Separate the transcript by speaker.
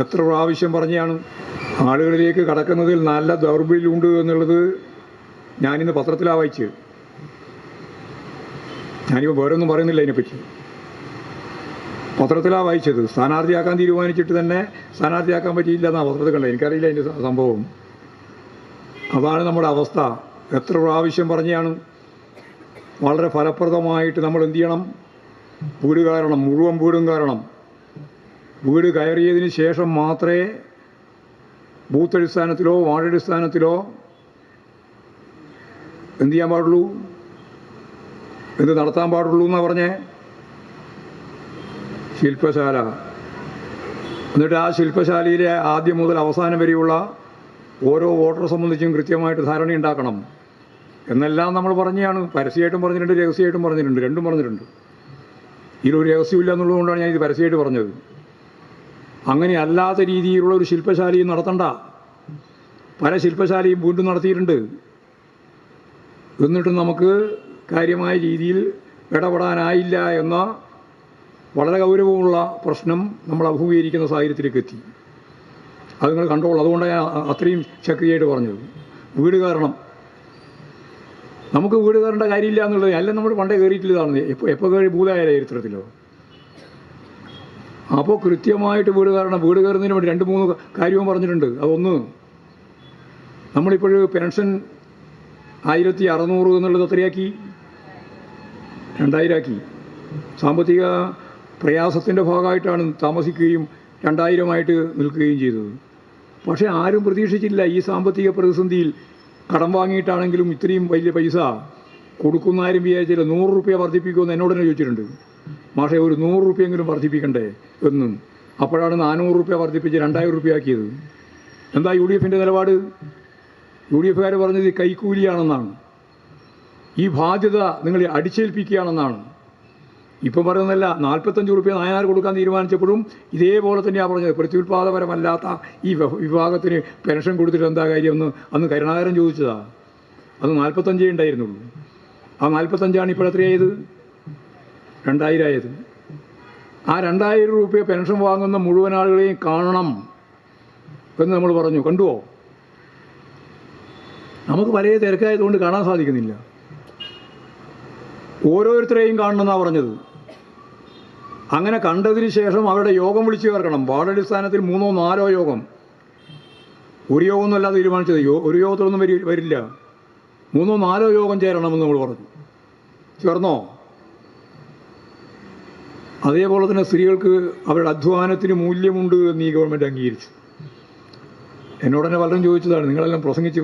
Speaker 1: എത്ര പ്രാവശ്യം പറഞ്ഞാണ് ആളുകളിലേക്ക് കടക്കുന്നതിൽ നല്ല ദൗർബല്യമുണ്ട് എന്നുള്ളത് ഞാനിന്ന് പത്രത്തിലാണ് വായിച്ചത്. ഞാനിപ്പോൾ വേറൊന്നും പറയുന്നില്ല അതിനെപ്പറ്റി. പത്രത്തിലാണ് വായിച്ചത്. സ്ഥാനാർത്ഥിയാക്കാൻ തീരുമാനിച്ചിട്ട് തന്നെ സ്ഥാനാർത്ഥിയാക്കാൻ പറ്റിയില്ല എന്നാണ് പത്രത്തിൽ കണ്ടത്. എനിക്കറിയില്ല അതിൻ്റെ സംഭവം. അതാണ് നമ്മുടെ അവസ്ഥ. എത്ര പ്രാവശ്യം പറഞ്ഞാണ് വളരെ ഫലപ്രദമായിട്ട് നമ്മൾ എന്ത് ചെയ്യണം? വീട് കയറണം, മുഴുവൻ വീടും കയറണം. വീട് കയറിയതിന് ശേഷം മാത്രമേ ബൂത്ത് അടിസ്ഥാനത്തിലോ വാർഡ് അടിസ്ഥാനത്തിലോ എന്ത് ചെയ്യാൻ പാടുള്ളൂ, എന്ത് നടത്താൻ പാടുള്ളൂ എന്നാണ് പറഞ്ഞേ. ശില്പശാല. എന്നിട്ട് ആ ശില്പശാലയിലെ ആദ്യം മുതൽ അവസാനം വരെയുള്ള ഓരോ വോട്ടറെ സംബന്ധിച്ചും കൃത്യമായിട്ട് ധാരണയുണ്ടാക്കണം എന്നെല്ലാം നമ്മൾ പറഞ്ഞാണ്. പരസ്യമായിട്ടും പറഞ്ഞിട്ടുണ്ട്, രഹസ്യമായിട്ടും പറഞ്ഞിട്ടുണ്ട്, രണ്ടും പറഞ്ഞിട്ടുണ്ട്. ഇതിലൊരു രഹസ്യമില്ല എന്നുള്ളതുകൊണ്ടാണ് ഞാൻ ഇത് പരസ്യമായിട്ട് പറഞ്ഞത്. അങ്ങനെ അല്ലാത്ത രീതിയിലുള്ള ഒരു ശില്പശാലയും നടത്തണ്ട. പല ശില്പശാലയും വീണ്ടും നടത്തിയിട്ടുണ്ട്. എന്നിട്ടും നമുക്ക് കാര്യമായ രീതിയിൽ ഇടപെടാനായില്ല എന്ന വളരെ ഗൗരവമുള്ള പ്രശ്നം നമ്മൾ അഭിമുഖീകരിക്കുന്ന സാഹചര്യത്തിലേക്ക് എത്തി. അത് നിങ്ങൾ കണ്ടോളൂ. അതുകൊണ്ടാണ് ഞാൻ അത്രയും ശക്തിയായിട്ട് പറഞ്ഞത്. വീട് കയറണം. നമുക്ക് വീട് കയറേണ്ട കാര്യമില്ല എന്നുള്ളത് അല്ല. നമ്മൾ പണ്ടേ കയറിയിട്ടില്ലതാണ്. എപ്പോൾ കയറി ഭൂതായ ചരിത്രത്തിലോ. അപ്പോൾ കൃത്യമായിട്ട് വീട് കയറണം. വീട് കയറുന്നതിന് വേണ്ടി 2-3 കാര്യവും പറഞ്ഞിട്ടുണ്ട്. അതൊന്ന്, നമ്മളിപ്പോൾ പെൻഷൻ 1600 എന്നുള്ളത് എത്രയാക്കി? 2000 ആക്കി. സാമ്പത്തിക പ്രയാസത്തിൻ്റെ ഭാഗമായിട്ടാണ് താമസിക്കുകയും 2000 നിൽക്കുകയും ചെയ്തത്. പക്ഷേ ആരും പ്രതീക്ഷിച്ചില്ല ഈ സാമ്പത്തിക പ്രതിസന്ധിയിൽ കടം വാങ്ങിയിട്ടാണെങ്കിലും ഇത്രയും വലിയ പൈസ കൊടുക്കുന്ന ആരും വിചാരിച്ചില്ല. 100 രൂപ വർദ്ധിപ്പിക്കുമെന്ന് എന്നോട് തന്നെ ചോദിച്ചിട്ടുണ്ട്. പക്ഷേ ഒരു 100 രൂപയെങ്കിലും വർദ്ധിപ്പിക്കണ്ടേ എന്നും. അപ്പോഴാണ് 400 രൂപ വർദ്ധിപ്പിച്ച് 2000 രൂപ ആക്കിയത്. എന്താ UDFൻ്റെ നിലപാട്? UDFുകാർ പറഞ്ഞത് കൈക്കൂലിയാണെന്നാണ്. ഈ ബാധ്യത നിങ്ങൾ അടിച്ചേൽപ്പിക്കുകയാണെന്നാണ്. ഇപ്പം പറയുന്നതല്ല. 45 രൂപ നായനാർ കൊടുക്കാൻ തീരുമാനിച്ചപ്പോഴും ഇതേപോലെ തന്നെയാണ് പറഞ്ഞത്. പ്രത്യുൽപാദപരമല്ലാത്ത ഈ വിഭാഗത്തിന് പെൻഷൻ കൊടുത്തിട്ട് എന്താ കാര്യമെന്ന് അന്ന് കരുണാകരൻ ചോദിച്ചതാണ്. അത് 45 ഉണ്ടായിരുന്നുള്ളൂ. ആ 45 ഇപ്പോൾ എത്രയായത്? 2000 ആയത്. ആ 2000 രൂപ പെൻഷൻ വാങ്ങുന്ന മുഴുവൻ ആളുകളെയും കാണണം എന്ന് നമ്മൾ പറഞ്ഞു. കണ്ടുവോ? നമുക്ക് പല തിരക്കായതുകൊണ്ട് കാണാൻ സാധിക്കുന്നില്ല. ഓരോരുത്തരെയും കാണണമെന്നാണ് പറഞ്ഞത്. അങ്ങനെ കണ്ടതിന് ശേഷം അവരുടെ യോഗം വിളിച്ചു ചേർക്കണം. വാർഡ് അടിസ്ഥാനത്തിൽ 3-4 യോഗം. ഒരു യോഗമൊന്നും അല്ലാതെ തീരുമാനിച്ചത്. ഒരു യോഗത്തിലൊന്നും വരില്ല. 3-4 യോഗം ചേരണമെന്ന് നമ്മൾ പറഞ്ഞു. ചേർന്നോ? അതേപോലെ തന്നെ സ്ത്രീകൾക്ക് അവരുടെ അധ്വാനത്തിന് മൂല്യമുണ്ട് എന്ന് ഈ ഗവൺമെൻറ് അംഗീകരിച്ചു. എന്നോട് തന്നെ പലരും ചോദിച്ചതാണ്, നിങ്ങളെല്ലാം പ്രസംഗിച്ച്